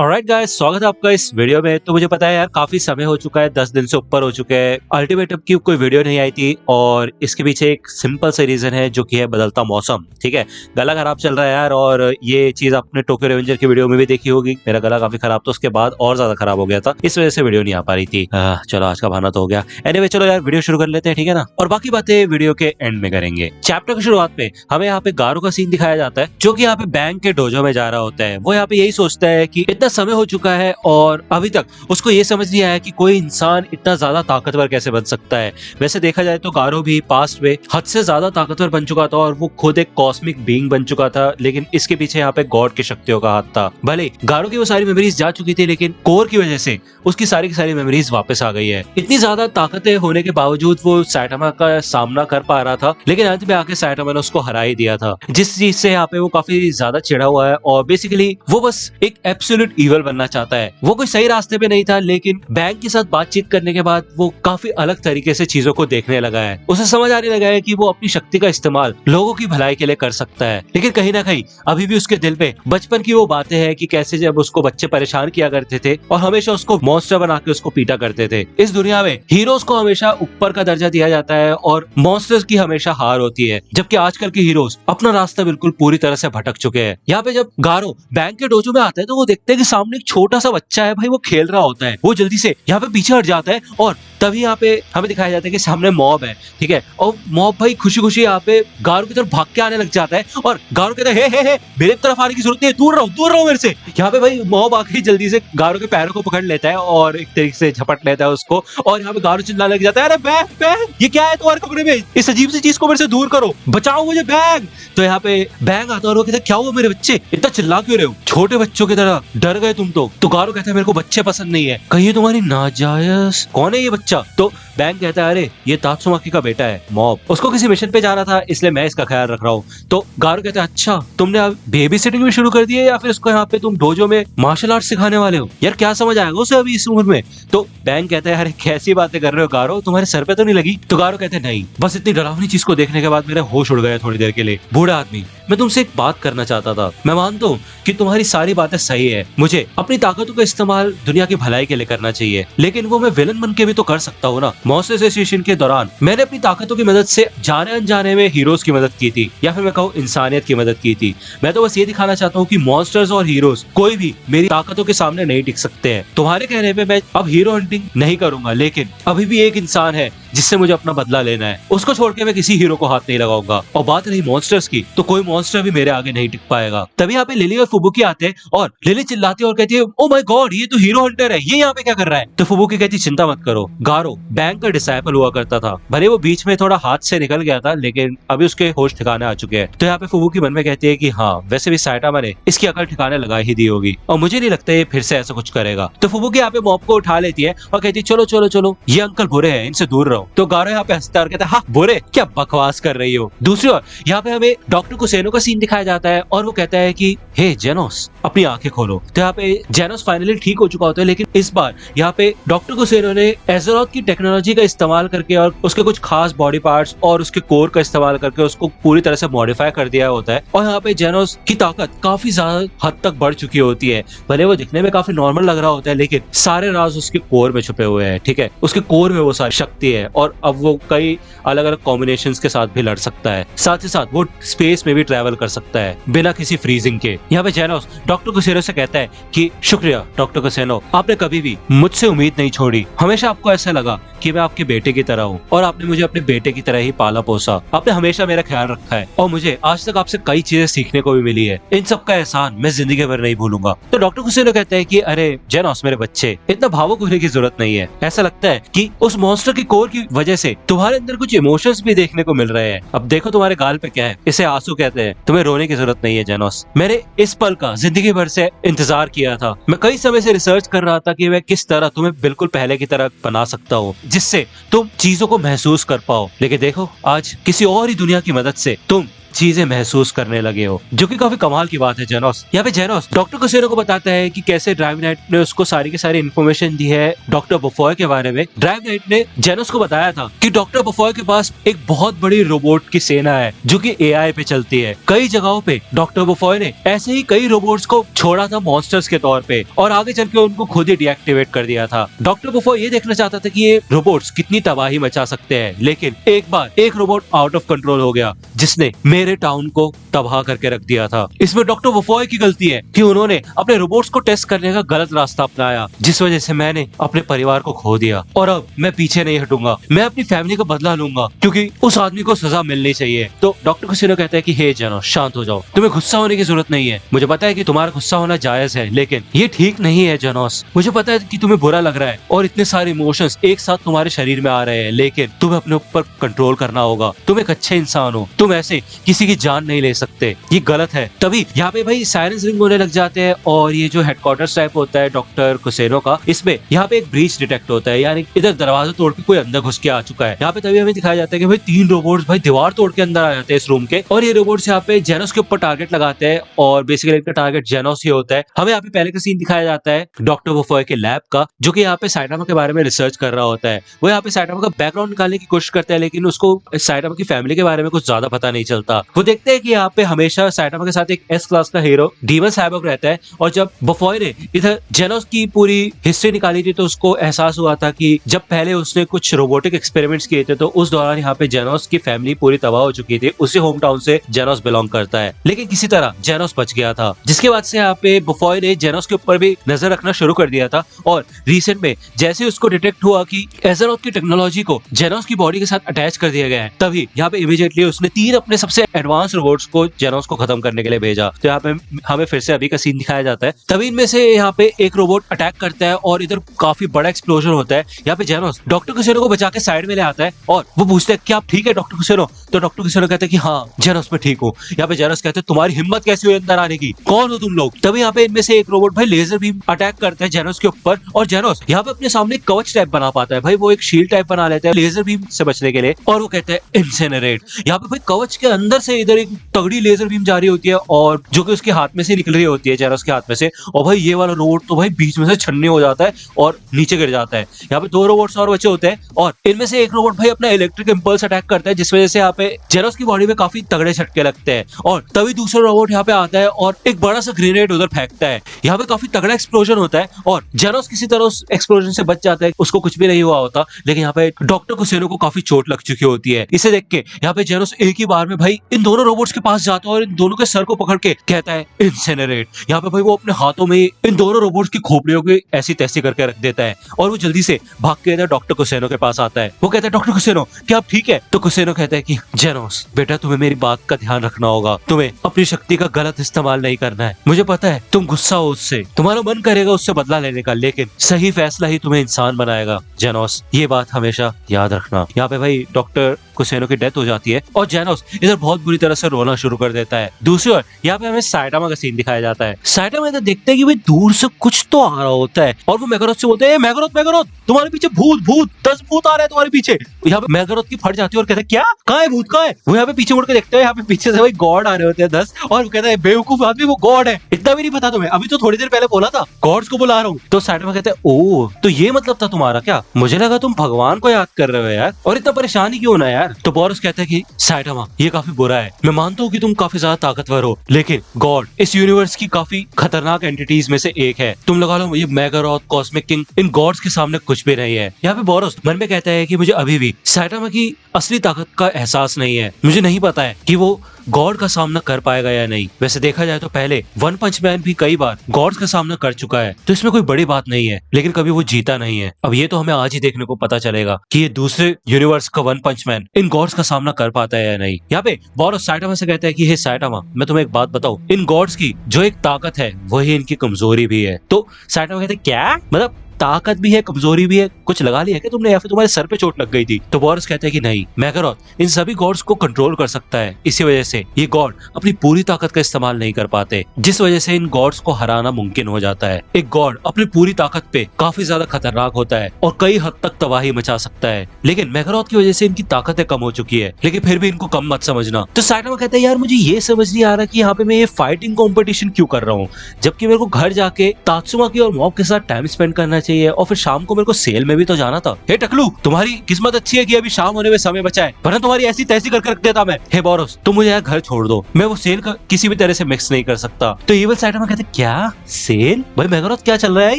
Alright guys, स्वागत है आपका इस वीडियो में। तो मुझे पता है यार, काफी समय हो चुका है, 10 दिन से ऊपर हो चुके हैं। अल्टीमेटम की कोई वीडियो नहीं आई थी और इसके पीछे एक सिंपल सा रीजन है, जो कि है बदलता मौसम। ठीक है, गला खराब चल रहा है यार, और ये चीज आपने टोक्यो रेवेंजर की वीडियो में भी देखी होगी। मेरा गला काफी खराब था, उसके बाद और ज्यादा खराब हो गया था, इस वजह से वीडियो नहीं आ पा रही थी। चलो आज का बहाना तो हो गया। एनीवे चलो यार, वीडियो शुरू कर लेते हैं, ठीक है ना। और बाकी बातें वीडियो के एंड में करेंगे। चैप्टर की शुरुआत में हमें यहाँ पे गारो का सीन दिखाया जाता है, जो कि यहाँ पे बैंक के डोजो में जा रहा होता है। वो यहाँ पे यही सोचता है कि इतना समय हो चुका है और अभी तक उसको ये समझ नहीं आया कि कोई इंसान इतना ज्यादा ताकतवर कैसे बन सकता है। वैसे देखा जाए तो गारो भी पास्ट में हद से ज्यादा ताकतवर बन चुका था और वो खुद एक कॉस्मिक बीइंग बन चुका था, लेकिन इसके पीछे यहाँ पे गॉड की शक्तियों का हाथ था। भले गारो की वो सारी मेमोरीज जा चुकी थी, लेकिन कोर की वजह से उसकी सारी की सारी मेमोरीज वापस आ गई है। इतनी ज्यादा ताकतें होने के बावजूद वो साइटामा का सामना कर पा रहा था, लेकिन अंत में आके साइटामा ने उसको हरा ही दिया था, जिस चीज से यहाँ पे वो काफी ज्यादा चिढ़ा हुआ है। और बेसिकली वो बस एक एब्सोल्यूट ईवल बनना चाहता है। वो कोई सही रास्ते पे नहीं था, लेकिन बैंक के साथ बातचीत करने के बाद वो काफी अलग तरीके से चीजों को देखने लगा है। उसे समझ आने लगा है कि वो अपनी शक्ति का इस्तेमाल लोगों की भलाई के लिए कर सकता है। लेकिन कहीं ना कहीं अभी भी उसके दिल में बचपन की वो बातें हैं कि कैसे जब उसको बच्चे परेशान किया करते थे और हमेशा उसको मॉन्स्टर बना के उसको पीटा करते थे। इस दुनिया में हीरोज को हमेशा ऊपर का दर्जा दिया जाता है और मॉन्स्टर्स की हमेशा हार होती है, जबकि आजकल के हीरोज अपना रास्ता बिल्कुल पूरी तरह से भटक चुके हैं। यहाँ पे जब गारो बैंक के डोजो में आता है तो वो देखते हैं कि सामने एक छोटा सा बच्चा है, भाई वो खेल रहा होता है। वो जल्दी से यहाँ पे पीछे हट जाता है और तभी यहाँ पे हमें दिखाया जाता है कि सामने मॉब है, ठीक है। और मॉब भाई खुशी खुशी यहाँ पे गारो की तरफ भाग के आने लग जाता है और गारो कहता है हे मेरे तरफ आने की जरूरत नहीं है, दूर रहो मेरे से। यहाँ पे भाई मॉब आके जल्दी से गारो के पैरों को पकड़ लेता है और एक तरीके से झपट लेता है उसको। और यहाँ पे गारो चिल्लाने लग जाता है, अरे बैग ये क्या है तुम्हारे कपड़े में, इस अजीब सी चीज को मेरे से दूर करो, बचाओ मुझे बैग। तो यहाँ पे बैग आता है और वो कहता है क्या हुआ मेरे बच्चे, इतना चिल्ला क्यों रहे हो, छोटे बच्चों की तरह डर गए तुम तो गारो कहता है मेरे को बच्चे पसंद नहीं है, कहीं तुम्हारी नाजायज। कौन है ये बच्चा? तो बैंक कहता है अरे ये तात्सुमाकी का बेटा है मॉब, उसको किसी मिशन पे जाना था इसलिए मैं इसका ख्याल रख रहा हूँ। तो गारो कहता है अच्छा तुमने अब बेबी सिटिंग भी शुरू कर दी है या फिर इसको यहाँ पे तुम डोजो में मार्शल आर्ट सिखाने वाले हो? यार क्या समझ आएगा उसे अभी इस उम्र में। तो बैंक कहता है अरे कैसी बातें कर रहे हो गारो, तुम्हारे सर पे तो नहीं लगी? तो गारो कहते हैं नहीं, बस इतनी डरावनी चीज को देखने के बाद मेरा होश उड़ गया थोड़ी देर के लिए। बूढ़ा आदमी, मैं तुमसे एक बात करना चाहता था। मैं मानता हूँ कि तुम्हारी सारी बातें सही है, मुझे अपनी ताकतों का इस्तेमाल दुनिया की भलाई के लिए करना चाहिए, लेकिन वो मैं विलन बन के भी तो कर सकता हूँ ना। मॉन्स्टर एसोसिएशन के दौरान मैंने अपनी ताकतों की मदद से जाने अनजाने में हीरोज की मदद की थी, या फिर मैं कहूँ इंसानियत की मदद की थी। मैं तो बस ये दिखाना चाहता हूँ कि मॉन्स्टर्स और हीरोज कोई भी मेरी ताकतों के सामने नहीं टिक सकते हैं। तुम्हारे कहने पे मैं अब हीरो हंटिंग नहीं करूंगा, लेकिन अभी भी एक इंसान है जिससे मुझे अपना बदला लेना है, उसको छोड़ के मैं किसी हीरो को हाथ नहीं लगाऊंगा। और बात रही मॉन्स्टर्स की, तो कोई मॉन्स्टर भी मेरे आगे नहीं टिक पाएगा। तभी यहाँ पे लिली और फुबुकी आते हैं और लिली चिल्लाती है और कहती है ओ माय गॉड ये तो हीरो हंटर है, ये यहाँ पे क्या कर रहा है? तो फुबुकी कहती है चिंता मत करो, गारो बैंक का डिसाइपल हुआ करता था, भले वो बीच में थोड़ा हाथ से निकल गया था, लेकिन अभी उसके होश ठिकाने आ चुके हैं। तो यहाँ पे फुबुकी मन में कहती है कि हाँ वैसे भी साइटामा ने इसकी अकल ठिकाने लगा ही दी होगी और मुझे नहीं लगता ये फिर से ऐसा कुछ करेगा। तो फुबुकी यहाँ पे मॉब को उठा लेती है और कहती है चलो चलो चलो ये अंकल बुरे हैं, इनसे दूर रहो। तो गारो यहाँ पे हंसता है और कहता है हाँ बुरे, क्या बकवास कर रही हो। दूसरी ओर यहाँ पे हमें डॉक्टर कुसेनो का सीन दिखाया जाता है और वो कहता है कि हे जेनोस अपनी आंखें खोलो। तो यहाँ पे जेनोस फाइनली ठीक हो चुका होता है, लेकिन इस बार यहाँ पे डॉक्टर कुसेनो ने एज़रोथ की टेक्नोलॉजी का इस्तेमाल करके और उसके कुछ खास बॉडी पार्ट्स और उसके कोर का इस्तेमाल करके उसको पूरी तरह से मॉडिफाई कर दिया होता है। और यहाँ पे जेनोस की ताकत काफी ज्यादा हद तक बढ़ चुकी होती है। भले वो दिखने में काफी नॉर्मल लग रहा होता है, लेकिन सारे राज उसके कोर में छुपे हुए हैं, ठीक है। उसके कोर में वो सारी शक्ति है और अब वो कई अलग अलग कॉम्बिनेशंस के साथ भी लड़ सकता है। साथ ही साथ वो स्पेस में भी ट्रैवल कर सकता है बिना किसी फ्रीजिंग के। यहाँ पे जेनोस डॉक्टर कुसेनो से कहता है कि शुक्रिया डॉक्टर कुसेनो, आपने कभी भी मुझसे उम्मीद नहीं छोड़ी। हमेशा आपको ऐसा लगा कि मैं आपके बेटे की तरह हूँ और आपने मुझे अपने बेटे की तरह ही पाला पोसा। आपने हमेशा मेरा ख्याल रखा है और मुझे आज तक आपसे कई चीजें सीखने को भी मिली है। इन सब का एहसान मैं जिंदगी भर नहीं भूलूंगा। तो डॉक्टर कुसेनो कहते हैं कि अरे जेनोस मेरे बच्चे, इतना भावुक होने की जरूरत नहीं है। ऐसा लगता है कि उस मॉन्स्टर की कोर की वजह से तुम्हारे अंदर कुछ इमोशंस भी देखने को मिल रहे हैं। अब देखो तुम्हारे गाल पे क्या है, इसे आंसू कहते हैं। तुम्हें रोने की जरूरत नहीं है जेनोस। मैंने इस पल का जिंदगी भर से इंतजार किया था। मैं कई समय से रिसर्च कर रहा था कि मैं किस तरह तुम्हें बिल्कुल पहले की तरह बना सकता हूँ, जिससे तुम चीजों को महसूस कर पाओ। लेकिन देखो आज किसी और ही दुनिया की मदद से तुम चीजें महसूस करने लगे हो, जो कि काफी कमाल की बात है जेनोस। यहाँ पे जेनोस डॉक्टर कुसेनो को बताता है कि कैसे ड्राइव नाइट ने उसको सारी की सारी इन्फॉर्मेशन दी है डॉक्टर बफॉय के बारे में। ड्राइव नाइट ने जेनोस को बताया था कि डॉक्टर बफॉय के पास एक बहुत बड़ी रोबोट की सेना है जो कि एआई पे चलती है। कई जगहों पे डॉक्टर बफॉय ने ऐसे ही कई रोबोट्स को छोड़ा था मॉन्स्टर्स के तौर पे और आगे चल के उनको खुद ही डीएक्टिवेट कर दिया था। डॉक्टर बफॉय ये देखना चाहता था कि ये रोबोट्स कितनी तबाही मचा सकते हैं, लेकिन एक बार एक रोबोट आउट ऑफ कंट्रोल हो गया जिसने मेरे टाउन को तबाह करके रख दिया था। इसमें डॉक्टर बफॉय की गलती है कि उन्होंने अपने रोबोट्स को टेस्ट करने का गलत रास्ता अपनाया, जिस वजह से मैंने अपने परिवार को खो दिया और अब मैं पीछे नहीं हटूंगा। मैं अपनी फैमिली का बदला लूंगा क्योंकि उस आदमी को सजा मिलनी चाहिए। तो डॉक्टर कुसेनो कहता है कि हे जेनोस, शांत हो जाओ, तुम्हें गुस्सा होने की जरूरत नहीं है। मुझे पता है कि तुम्हारा गुस्सा होना जायज है, लेकिन ये ठीक नहीं है जेनोस। मुझे पता है कि तुम्हें बुरा लग रहा है और इतने सारे इमोशंस एक साथ तुम्हारे शरीर में आ रहे हैं, लेकिन तुम्हें अपने ऊपर कंट्रोल करना होगा। तुम एक अच्छे इंसान हो, तुम ऐसे किसी की जान नहीं ले सकते, ये गलत है। तभी यहाँ पे भाई साइरेंस रिंग होने लग जाते हैं और ये जो हेडक्वार्टर्स टाइप होता है डॉक्टर कुसेनो का, इसमें यहाँ पे एक ब्रीच डिटेक्ट होता है, यानी इधर दरवाजा तोड़ के कोई अंदर घुस के आ चुका है। यहाँ पे तभी हमें दिखाया जाता है कि भाई 3 रोबोट्स भाई दीवार तोड़ के अंदर आ जाते हैं इस रूम के, और ये रोबोट्स यहाँ पे जेनोस के ऊपर टारगेट लगाते हैं और बेसिकली इनका टारगेट जेनोस ही होता है। हमें यहाँ पे पहले का सीन दिखाया जाता है डॉक्टर वोफॉय के लैब का, जो कि यहाँ पे साइटामा के बारे में रिसर्च कर रहा होता है। वो यहाँ पे साइटामा का बैकग्राउंड निकालने की कोशिश करता है, लेकिन उसको साइटामा की फैमिली के बारे में कुछ ज्यादा पता नहीं चलता। वो देखते हैं कि यहाँ पे हमेशा साइटामा के साथ एक एस क्लास का हीरो डीमन साइबोर्ग रहता है, और जब बफॉय ने इधर जेनोस की पूरी हिस्ट्री निकाली थी तो उसको एहसास हुआ था कि जब पहले उसने कुछ रोबोटिक एक्सपेरिमेंट्स किए थे तो उस दौरान यहाँ पे जेनोस की फैमिली पूरी तबाह हो चुकी थी। उसी होम टाउन से जेनोस बिलोंग करता है, लेकिन किसी तरह जेनोस बच गया था, जिसके बाद से यहाँ पे बफॉय ने जेनोस के ऊपर भी नजर रखना शुरू कर दिया था। और रिसेंट में जैसे उसको डिटेक्ट हुआ कि एज़ेरोथ की टेक्नोलॉजी को जेनोस की बॉडी के साथ अटैच कर दिया गया है, तभी यहाँ पे इमीडिएटली उसने 3 अपने सबसे एडवांस रोबोट्स को जेनोस को खत्म करने के लिए भेजा। तो यहाँ पे हमें फिर से अभी का सीन दिखाया जाता है। तभी इनमें से यहाँ पे एक रोबोट अटैक करता है और इधर काफी बड़ा एक्सप्लोजन होता है। यहाँ पे जेनोस डॉक्टर कुसेनो को बचा के साइड में ले आता है और वो पूछते हैं कि आप ठीक है डॉक्टर कुसेनो? तो डॉक्टर कुसेनो कहते हैं कि हाँ जेनोस मैं ठीक हूँ। यहाँ पे जेनोस कहते हैं तुम्हारी हिम्मत कैसे हुई अंदर आने की, कौन हो तुम लोग? तभी यहाँ पे इनमें से एक रोबोट भाई लेजर बीम अटैक करता है जेनोस के ऊपर, और जेनोस यहाँ पे अपने सामने कवच टाइप बना पाता है। भाई वो एक शील्ड टाइप बना लेता है लेजर बीम से बचने के लिए, और वो कहते हैं इंसिनरेट। यहाँ पे भाई कवच के अंदर से इधर एक तगड़ी लेजर बीम जारी होती है और जो कि उसके हाथ में से निकल रही होती है, जेनोस के हाथ में से, और भाई ये वाला रोबोट तो भाई बीच में से छन्नी हो जाता है और नीचे गिर जाता है। यहाँ पे 2 रोबोट्स और बचे होते हैं और इनमें से एक रोबोट भाई अपना इलेक्ट्रिक इंपल्स अटैक करता है, जिस वजह से यहाँ पे जेनोस की बॉडी में काफी तगड़े झटके लगते हैं। और तभी दूसरा रोबोट यहाँ पे आता है और एक बड़ा सा ग्रेनेड उधर फेंकता है। यहाँ पे काफी तगड़ा एक्सप्लोजन होता है और जेनोस किसी तरह उस एक्सप्लोजन से बच जाता है, उसको कुछ भी नहीं हुआ होता। लेकिन यहाँ पे डॉक्टर कुसेनो को काफी चोट लग चुकी होती है। इसे देख के यहाँ पे जेनोस एक ही बार में भाई इन दोनों रोबोट्स के पास जाता है और इन दोनों के सर को पकड़ के कहता है इंसिनरेट। यहाँ पे भाई वो अपने हाथों में इन दोनों रोबोट्स की खोपड़ियों की ऐसी तैसी करके रख देता है और वो जल्दी से भाग के इधर डॉक्टर कुसेनो के पास आता है। वो कहता है डॉक्टर कुसेनो क्या आप ठीक है? तो कुसेनो कहता है कि जेनोस बेटा तुम्हें मेरी बात का ध्यान रखना होगा, तुम्हें अपनी शक्ति का गलत इस्तेमाल नहीं करना है। मुझे पता है तुम गुस्सा हो उससे, तुम्हारा मन करेगा उससे बदला लेने का, लेकिन सही फैसला ही तुम्हें इंसान बनाएगा जेनोस, ये बात हमेशा याद रखना। यहाँ पे भाई डॉक्टर कुसेनो की डेथ हो जाती है और जेनोस इधर बहुत बुरी तरह से रोना शुरू कर देता है। दूसरी ओर यहाँ पे हमें साइटामा का सीन दिखाया जाता है। साइटामा इधर देखते हैं कि भाई दूर से कुछ तो आ रहा होता है और वो मैगरोथ से बोलते हैं मैगरोथ तुम्हारे पीछे भूत 10 भूत आ रहे हैं तुम्हारे पीछे। यहाँ पे मैगरोथ की फट जाती है और कहते हैं क्या, कहाँ है भूत, कहाँ है? वो यहाँ पे पीछे मुड़ के देखते हैं, यहाँ पे पीछे से भाई गॉड आ रहे होते हैं 10, और वो कहता है बेवकूफ आदमी वो गॉड है, इतना भी नहीं पता तुम्हें? अभी तो थोड़ी देर पहले बोला था गॉड्स को बुला रहा हूँ। तो साइटामा कहते हैं ओ तो ये मतलब था तुम्हारा क्या? मुझे लगा तुम भगवान को याद कर रहे हो यार, और इतना परेशानी क्यों ना यार? तो बोरस कहता है कि साइटामा ये काफी बुरा है, मैं मानता हूँ कि तुम काफी ज्यादा ताकतवर हो, लेकिन गॉड इस यूनिवर्स की काफी खतरनाक एंटिटीज में से एक है। तुम लगा लो ये मैगरोथ, कॉस्मिक किंग, इन गॉड्स के सामने कुछ भी नहीं है। यहाँ पे बोरस मन में कहता है कि मुझे अभी भी साइटामा की असली ताकत का एहसास नहीं है, मुझे नहीं पता है कि वो गॉड का सामना कर पाएगा या नहीं। वैसे देखा जाए तो पहले वन पंच मैन भी कई बार गॉड्स का सामना कर चुका है, तो इसमें कोई बड़ी बात नहीं है, लेकिन कभी वो जीता नहीं है। अब ये तो हमें आज ही देखने को पता चलेगा कि ये दूसरे यूनिवर्स का वन पंच मैन इन गॉड्स का सामना कर पाता है या नहीं। यहाँ पे बोरस साइटामा से कहता है कि हे साइटामा मैं तुम्हें एक बात बताऊं, इन गॉड्स की जो एक ताकत है वही इनकी कमजोरी भी है। तो साइटामा कहते हैं क्या मतलब ताकत भी है, कमजोरी भी है, कुछ लगा लिया क्या तुमने या फिर तुम्हारे सर पे चोट लग गई थी? तो बोरस कहता है कि नहीं, मैगरोथ इन सभी गॉड्स को कंट्रोल कर सकता है, इसी वजह से ये गॉड अपनी पूरी ताकत का इस्तेमाल नहीं कर पाते, जिस वजह से इन गॉड्स को हराना मुमकिन हो जाता है। एक गॉड अपनी पूरी ताकत पे काफी ज्यादा खतरनाक होता है और कई हद तक तबाही मचा सकता है, लेकिन मैगरोथ की वजह से इनकी ताकतें कम हो चुकी है, लेकिन फिर भी इनको कम मत समझना। तो साइटामा कहता है यार मुझे ये समझ नहीं आ रहा कि यहाँ पे मैं ये फाइटिंग कॉम्पिटिशन क्यों कर रहा हूँ, जबकि मेरे को घर जाके तात्सुमा की और मॉब के साथ टाइम स्पेंड करना चाहिए और फिर शाम को मेरे को सेल में भी तो जाना था। हे टकलू, तुम्हारी किस्मत अच्छी है कि अभी शाम होने में समय बचा है, वरना तुम्हारी ऐसी तैसी करके रख देता मैं। हे बोरोस, तुम मुझे यार घर छोड़ दो, मैं वो सेल का किसी भी तरह से मिक्स नहीं कर सकता। तो इविल साइटामा कहते क्या सेल? भाई मैगरोथ क्या चल रहा है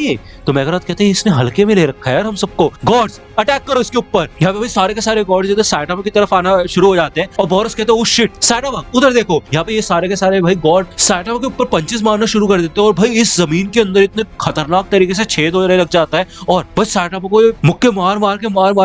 ये? तो मैगरोथ कहते हैं इसने हल्के में ले रखा है यार हम सबको, गॉड्स अटैक करो इसके ऊपर। यहाँ पे भाई सारे के सारे गॉड्स जो साइटामा की तरफ आना शुरू हो जाते हैं और बोरोस कहते हैं ओ शिट साइटामा उधर देखो। यहाँ पे ये सारे के सारे भाई गॉड साइटामा के ऊपर पंचेस मारना शुरू कर देते हैं और भाई इस जमीन के अंदर इतने खतरनाक तरीके से छेद होने लग जाता है और बस साइटामा को मुक्के मार मार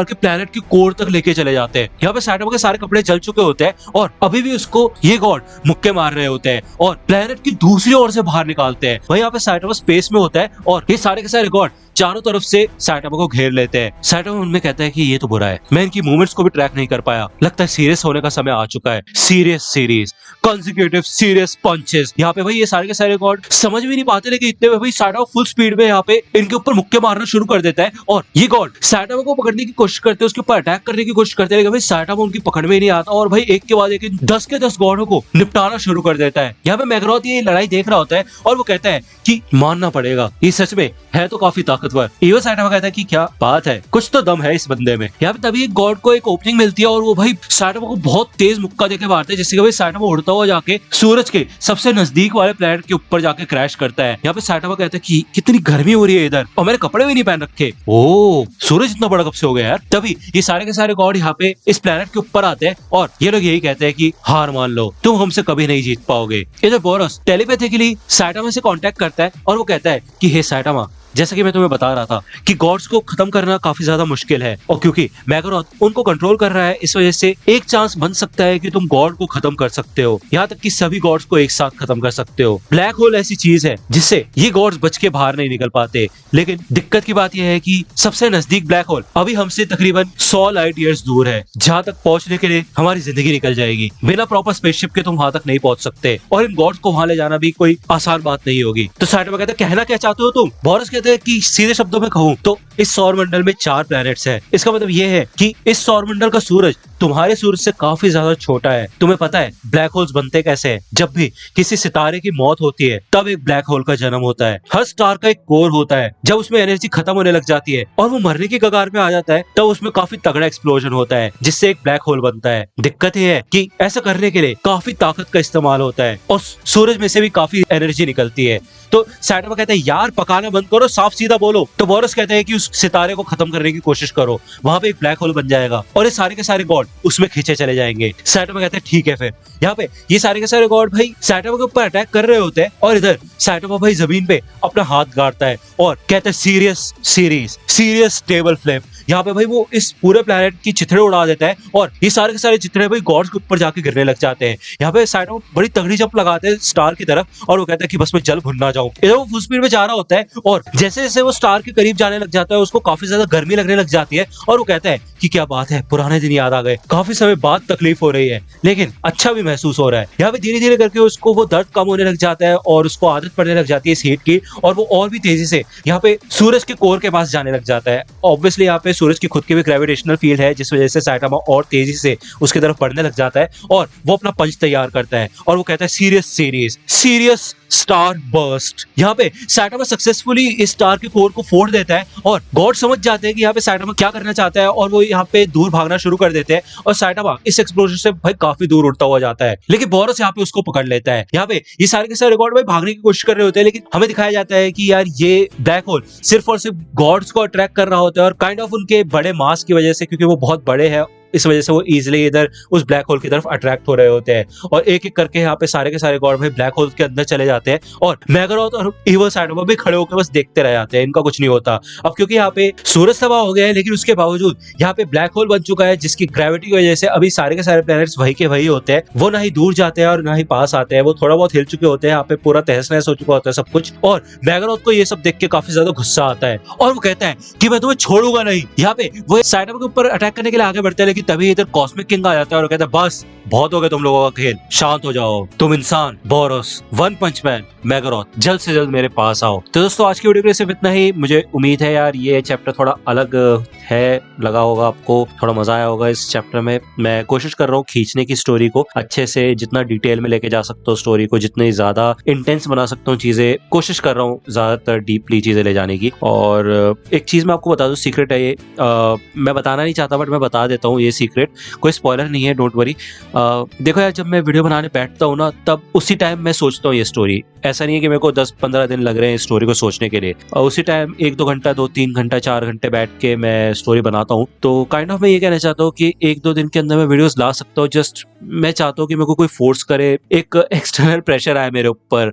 के प्लेनेट की कोर तक लेके चले जाते हैं। यहाँ पे साइटामा के सारे कपड़े जल चुके होते हैं और अभी भी उसको ये गॉड मुक्के मार रहे होते हैं और प्लेनेट की दूसरी ओर से बाहर निकालते हैं। भाई यहाँ पे साइटामा स्पेस में होता है और ये सारे के सारे गॉड चारों तरफ से साइटामा को घेर लेते हैं। साइटामा उनमें कहता है कि ये तो बुरा है, मैं इनकी मूवमेंट्स को भी ट्रैक नहीं कर पाया, लगता है सीरियस होने का समय आ चुका है। Serious series consecutive serious punches. यहाँ पे भाई ये सारे के सारे गॉड समझ भी नहीं पाते, लेकिन इतने में भाई साइटामा फुल स्पीड में यहाँ पे इनके ऊपर मुक्के मारना शुरू कर देता है और ये गॉड साइटामा को पकड़ने की कोशिश करते हैं, उसके ऊपर अटैक करने की कोशिश करते हैं, लेकिन भाई साइटामा उनकी पकड़ में नहीं आता और भाई एक के बाद एक 10 के 10 गॉडों को निपटाना शुरू कर देता है। यहाँ पे मैगरोथ ये लड़ाई देख रहा होता है और वो कहता है कि मानना पड़ेगा ये सच में है तो काफी ताकतवर। इविल साइटामा कहता है कि क्या बात है, कुछ तो दम है इस बंदे में। यहाँ पे तभी एक गॉड को एक ओपनिंग मिलती है और वो भाई साइटामा को बहुत तेज मुक्का देके मारते हैं, जिससे कि भाई साइटामा उड़ता हुआ जाके सूरज के सबसे नजदीक वाले प्लेनेट के ऊपर जाके क्रैश करता है। यहाँ पे साइटामा कहता है कि कितनी गर्मी हो रही है इधर और मैंने कपड़े भी नहीं पहन रखे। ओ सूरज इतना बड़ा कब से हो गया यार। तभी ये सारे के सारे गॉड यहाँ पे इस प्लेनेट के ऊपर आते हैं और ये लोग यही कहते हैं कि हार मान लो, तुम हमसे कभी नहीं जीत पाओगे। इधर बोरोस टेलीपैथिकली साइटामा से कांटेक्ट करता है और वो कहता है कि हे साइटामा, जैसा कि मैं तुम्हें बता रहा था कि गॉड्स को खत्म करना काफी ज्यादा मुश्किल है और क्योंकि मैगरोथ उनको कंट्रोल कर रहा है इस वजह से एक चांस बन सकता है कि तुम गॉड को खत्म कर सकते हो, यहाँ तक कि सभी गॉड्स को एक साथ खत्म कर सकते हो। ब्लैक होल ऐसी चीज है जिससे ये गॉड्स बच के बाहर नहीं निकल पाते, लेकिन दिक्कत की बात यह है कि सबसे नजदीक ब्लैक होल अभी हमसे तकरीबन 100 लाइट ईयर्स दूर है, जहाँ तक पहुंचने के लिए हमारी जिंदगी निकल जाएगी। बिना प्रॉपर स्पेसशिप के तुम वहां तक नहीं पहुंच सकते और इन गॉड्स को वहां ले जाना भी कोई आसान बात नहीं होगी। तो साइटामा कहता है कहना क्या चाहते हो तुम? बोरोस कहते हैं कि सीधे शब्दों में कहूं तो इस सौर मंडल में 4 प्लैनेट्स हैं। इसका मतलब ये है कि इस सौर मंडल का सूरज तुम्हारे सूरज से काफी ज्यादा छोटा है। तुम्हें पता है ब्लैक होल्स बनते कैसे हैं? जब भी किसी सितारे की मौत होती है तब एक ब्लैक होल का जन्म होता है। हर स्टार का एक कोर होता है, जब उसमें एनर्जी खत्म होने लग जाती है और वो मरने की कगार पे आ जाता है तब उसमें काफी तगड़ा एक्सप्लोजन होता है जिससे एक ब्लैक होल बनता है। दिक्कत ये है कि ऐसा करने के लिए काफी ताकत का इस्तेमाल होता है और सूरज में से भी काफी एनर्जी निकलती है। तो साइटामा कहता है यार पकाना बंद करो, साफ सीधा बोलो। तो बोरोस कहते हैं कि उस सितारे को खत्म करने की कोशिश करो, वहां पे एक ब्लैक होल बन जाएगा और ये सारे के सारे गॉड उसमें खींचे चले जाएंगे। साइटामा कहते हैं ठीक है। फिर यहाँ पे ये सारे के सारे गॉड भाई साइटामा के ऊपर अटैक कर रहे होते हैं और इधर साइटामा भाई जमीन पे अपना हाथ गाड़ता है और कहता है serious series serious table flip. यहाँ पे भाई वो इस पूरे प्लेनेट की चिथड़े उड़ा देता है और ये सारे के सारे चिथड़े भाई गॉड्स के ऊपर जाके गिरने लग जाते हैं। यहाँ पे साइटामा बड़ी तगड़ी जंप लगाते हैं स्टार की तरफ और वो कहता है कि बस मैं जल भुन ना जाऊं। इधर वो फुल स्पीड में जा रहा होता है और जैसे जैसे वो स्टार के करीब जाने लग जाता है उसको काफी ज्यादा गर्मी लगने लग जाती है और वो कहता है कि क्या बात है, पुराने दिन याद आ गए, काफी समय बाद तकलीफ हो रही है लेकिन अच्छा भी महसूस हो रहा है। यहाँ पे धीरे धीरे करके उसको वो दर्द कम होने लग जाता है और उसको आदत पड़ने लग जाती है इस हीट की और वो और भी तेजी से यहाँ पे सूरज के कोर के पास जाने लग जाता है। ऑब्वियसली यहाँ पे सूरज की खुद की भी ग्रेविटेशनल फील्ड है जिस वजह से साइटामा और तेजी से उसकी तरफ बढ़ने लग जाता है और वो अपना पंच तैयार करता है और वो कहता है serious series serious star burst. यहाँ पे साइटामा सक्सेसफुली इस स्टार के कोर को फोड़ देता है और गॉड समझ जाते हैं कि यहाँ पे साइटामा क्या करना चाहता है और वो यहाँ पे दूर भागना शुरू कर देते हैं और साइटामा इस एक्सप्लोजन से भाई काफी दूर उड़ता हुआ जाता है, लेकिन बोरोस यहाँ पे उसको पकड़ लेता है। यहाँ पे ये सारे के सारे गॉड भाई भागने की कोशिश कर रहे होते हैं लेकिन हमें दिखाया जाता है कि यार ये ब्लैक होल सिर्फ और सिर्फ गॉड्स को अट्रैक्ट कर रहा होता है और काइंड ऑफ उनके बड़े मास की वजह से, क्योंकि वो बहुत बड़े हैं इस वजह से वो इजिली इधर उस ब्लैक होल की तरफ अट्रैक्ट हो रहे होते हैं और एक एक करके यहाँ पे सारे के सारे गॉड भाई ब्लैक होल के अंदर चले जाते हैं और मैगरोथ और इवल साइडो भी खड़े होकर बस देखते रह जाते हैं, इनका कुछ नहीं होता। अब क्योंकि यहाँ पे सूरज तबाह हो गया है लेकिन उसके बावजूद यहाँ पे ब्लैक होल बन चुका है जिसकी ग्रेविटी की वजह से अभी सारे के सारे प्लैनेट्स वही के वही होते हैं, वो ना ही दूर जाते हैं और ना ही पास आते हैं, वो थोड़ा बहुत हिल चुके होते हैं, यहाँ पे पूरा तहस नहस हो चुका होता है सब कुछ। और मैगरोथ को ये सब देख के काफी ज्यादा गुस्सा आता है और वो कहता है कि मैं तुम्हें छोड़ूंगा नहीं। यहाँ पे वो साइडो के ऊपर अटैक करने के लिए आगे बढ़ते हैं लेकिन तभी इधर कॉस्मिक किंग आ जाता है और कहता है बस बहुत हो गया तुम लोगों का खेल, शांत हो जाओ, तुम इंसान, बोरोस, वन पंच मैन, मैगरोथ जल्द से जल्द मेरे पास आओ। तो दोस्तों आज की वीडियो के लिए सिर्फ इतना ही। मुझे उम्मीद है यार ये चैप्टर थोड़ा अलग है, लगा होगा आपको, थोड़ा मजा आया होगा इस चैप्टर में। मैं कोशिश कर रहा हूँ खींचने की स्टोरी को अच्छे से, जितना डिटेल में लेके जा सकता हूँ स्टोरी को, जितनी ज्यादा इंटेंस बना सकता हूँ चीजें, कोशिश कर रहा हूँ ज्यादातर डीपली चीजें ले जाने की। और एक चीज मैं आपको बता दूं, सीक्रेट है ये, मैं बताना नहीं चाहता बट मैं बता देता हूँ, ये सीक्रेट कोई स्पॉइलर नहीं है, डोंट वरी। देखो यार, जब मैं वीडियो बनाने बैठता हूँ ना तब उसी टाइम मैं सोचता हूँ ये स्टोरी। ऐसा नहीं है कि मेरे को 10-15 दिन लग रहे हैं इस स्टोरी को सोचने के लिए, और उसी टाइम 1-2 घंटा, 2-3 घंटा, 4 घंटे बैठ के मैं स्टोरी बनाता हूँ। तो काइंड ऑफ मैं ये कहना चाहता हूँ कि 1-2 दिन के अंदर मैं वीडियोस ला सकता हूँ। जस्ट मैं चाहता हूँ कि मेरे को कोई फोर्स करे, एक एक्सटर्नल प्रेशर आए मेरे ऊपर,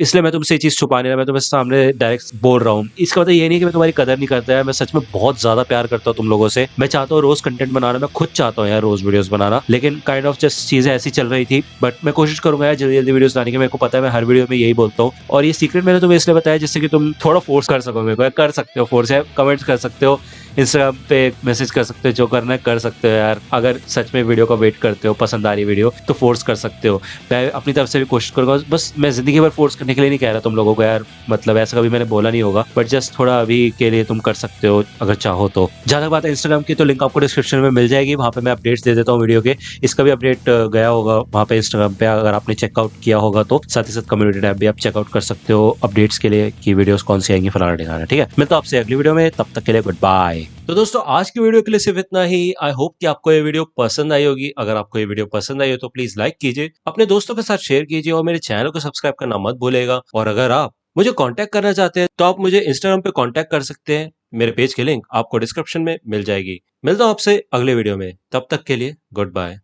इसलिए मैं तुमसे ये चीज छुपाने रहा, मैं तुम्हें सामने डायरेक्ट बोल रहा हूँ। इसका मतलब ये नहीं कि मैं तुम्हारी कदर नहीं करता है, मैं सच में बहुत ज्यादा प्यार करता हूँ तुम लोगों से। मैं चाहता हूँ रोज कंटेंट बनाना, मैं खुद चाहता हूँ यार रोज वीडियोस बनाना, लेकिन काइंड ऑफ जस्ट चीजें ऐसी चल रही थी। बट मैं कोशिश करूंगा यार जल्दी जल्दी वीडियोस लाने की। मेरे को पता है मैं हर वीडियो में यही बोलता हूँ, और ये सीक्रेट मैंने तुम्हें इसलिए बताया जिससे कि तुम थोड़ा फोर्स कर सको मेरे को। कर सकते हो फोर्स है, कमेंट्स कर सकते हो, इंस्टाग्राम पे मैसेज कर सकते हो, जो करना है कर सकते हो यार। अगर सच में वीडियो का वेट करते हो, पसंद आ रही वीडियो, तो फोर्स कर सकते हो। मैं अपनी तरफ से भी कोशिश करूंगा, बस मैं जिंदगी भर फोर्स करने के लिए नहीं कह रहा तुम लोगों को यार, मतलब ऐसा कभी मैंने बोला नहीं होगा, बट जस्ट थोड़ा अभी के लिए तुम कर सकते हो अगर चाहो तो। जहां तक बात है इंस्टाग्राम की, तो लिंक आपको डिस्क्रिप्शन में मिल जाएगी, वहां पे मैं अपडेट्स दे देता हूँ वीडियो के। इसका भी अपडेट गया होगा वहां पे इंस्टाग्राम पे, अगर आपने चेकआउट किया होगा तो। साथ ही साथ कम्युनिटी टैब भी आप चेकआउट कर सकते हो अपडेट्स के लिए कि वीडियोस कौन सी आएंगी, फलाना ठिकाना। ठीक है, मिलता हूं आपसे अगली वीडियो में, तब तक के लिए गुड बाय। तो दोस्तों आज की वीडियो के लिए सिर्फ इतना ही। आई होप कि आपको ये वीडियो पसंद आई होगी। अगर आपको ये वीडियो पसंद आई हो तो प्लीज लाइक कीजिए, अपने दोस्तों के साथ शेयर कीजिए और मेरे चैनल को सब्सक्राइब करना मत भूलेगा। और अगर आप मुझे कांटेक्ट करना चाहते हैं तो आप मुझे इंस्टाग्राम पे कांटेक्ट कर सकते हैं, मेरे पेज की लिंक आपको डिस्क्रिप्शन में मिल जाएगी। मिलता हूं आपसे अगले वीडियो में, तब तक के लिए गुड बाय।